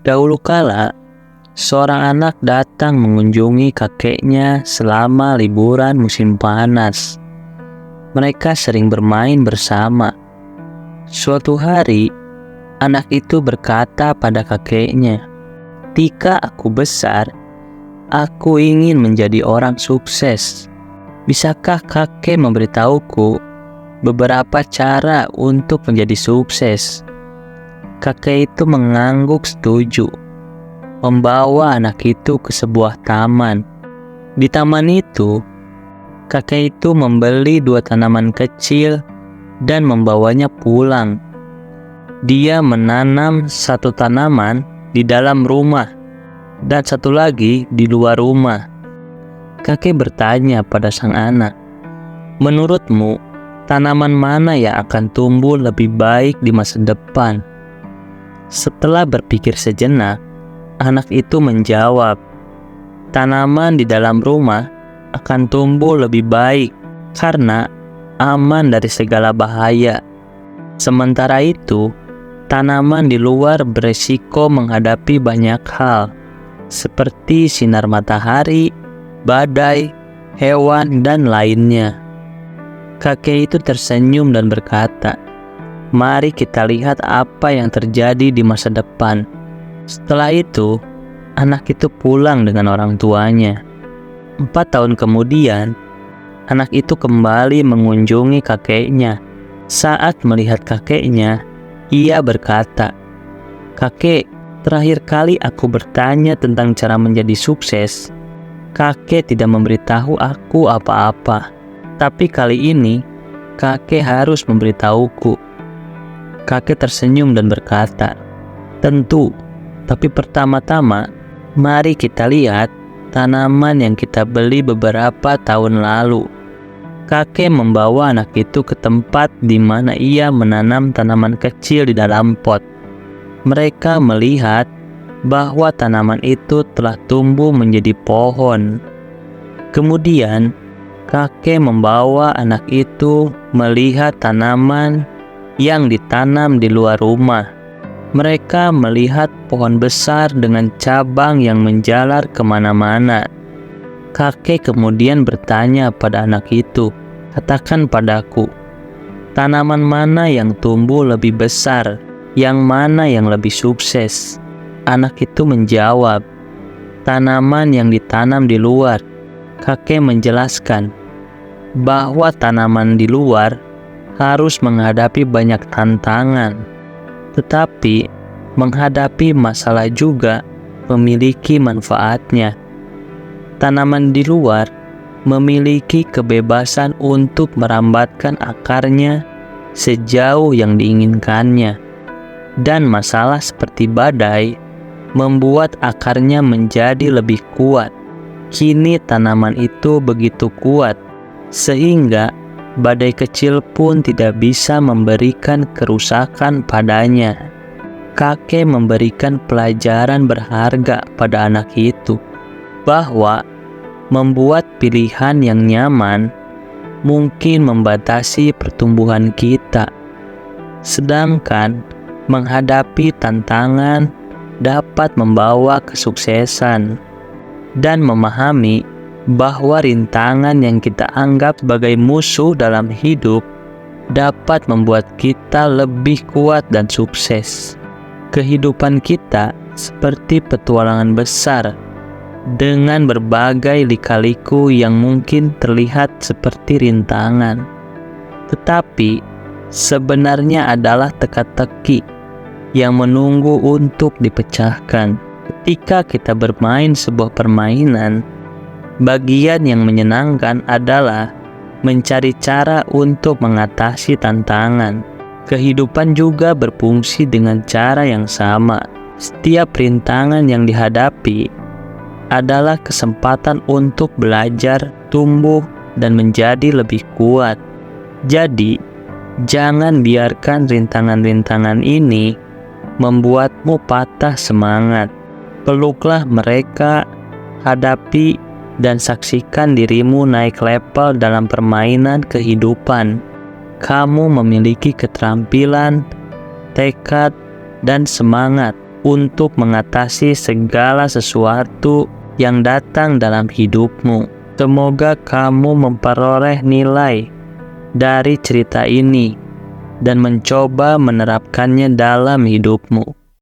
Dahulu kala, seorang anak datang mengunjungi kakeknya selama liburan musim panas. Mereka sering bermain bersama. Suatu hari, anak itu berkata pada kakeknya, "Ketika aku besar, aku ingin menjadi orang sukses. Bisakah kakek memberitahuku beberapa cara untuk menjadi sukses?" Kakek itu mengangguk setuju, membawa anak itu ke sebuah taman. Di taman itu, kakek itu membeli 2 tanaman kecil dan membawanya pulang. Dia menanam 1 tanaman di dalam rumah dan 1 lagi di luar rumah. Kakek bertanya pada sang anak, "Menurutmu, tanaman mana yang akan tumbuh lebih baik di masa depan?" Setelah berpikir sejenak, anak itu menjawab, "Tanaman di dalam rumah akan tumbuh lebih baik karena aman dari segala bahaya. Sementara itu, tanaman di luar beresiko menghadapi banyak hal, seperti sinar matahari, badai, hewan, dan lainnya." Kakek itu tersenyum dan berkata, "Mari kita lihat apa yang terjadi di masa depan." Setelah itu, anak itu pulang dengan orang tuanya. 4 tahun kemudian, anak itu kembali mengunjungi kakeknya. Saat melihat kakeknya, ia berkata, "Kakek, terakhir kali aku bertanya tentang cara menjadi sukses, kakek tidak memberitahu aku apa-apa. Tapi kali ini, kakek harus memberitahuku." Kakek tersenyum dan berkata, "Tentu, tapi pertama-tama, mari kita lihat tanaman yang kita beli beberapa tahun lalu." Kakek membawa anak itu ke tempat di mana ia menanam tanaman kecil di dalam pot. Mereka melihat bahwa tanaman itu telah tumbuh menjadi pohon. Kemudian, kakek membawa anak itu melihat tanaman yang ditanam di luar rumah. Mereka melihat pohon besar dengan cabang yang menjalar kemana-mana. Kakek kemudian bertanya pada anak itu, "Katakan padaku, tanaman mana yang tumbuh lebih besar? Yang mana yang lebih sukses?" Anak itu menjawab, "Tanaman yang ditanam di luar." Kakek menjelaskan bahwa tanaman di luar harus menghadapi banyak tantangan, tetapi menghadapi masalah juga memiliki manfaatnya. Tanaman di luar memiliki kebebasan untuk merambatkan akarnya sejauh yang diinginkannya, dan masalah seperti badai membuat akarnya menjadi lebih kuat. Kini tanaman itu begitu kuat sehingga badai kecil pun tidak bisa memberikan kerusakan padanya. Kakek memberikan pelajaran berharga pada anak itu, bahwa membuat pilihan yang nyaman mungkin membatasi pertumbuhan kita, sedangkan menghadapi tantangan dapat membawa kesuksesan. Dan memahami bahwa rintangan yang kita anggap sebagai musuh dalam hidup dapat membuat kita lebih kuat dan sukses. Kehidupan kita seperti petualangan besar dengan berbagai lika-liku yang mungkin terlihat seperti rintangan, tetapi sebenarnya adalah teka-teki yang menunggu untuk dipecahkan. Ketika kita bermain sebuah permainan, bagian yang menyenangkan adalah mencari cara untuk mengatasi tantangan. Kehidupan juga berfungsi dengan cara yang sama. Setiap rintangan yang dihadapi adalah kesempatan untuk belajar, tumbuh, dan menjadi lebih kuat. Jadi, jangan biarkan rintangan-rintangan ini membuatmu patah semangat. Peluklah mereka, hadapi, dan saksikan dirimu naik level dalam permainan kehidupan. Kamu memiliki keterampilan, tekad, dan semangat untuk mengatasi segala sesuatu yang datang dalam hidupmu. Semoga kamu memperoleh nilai dari cerita ini dan mencoba menerapkannya dalam hidupmu.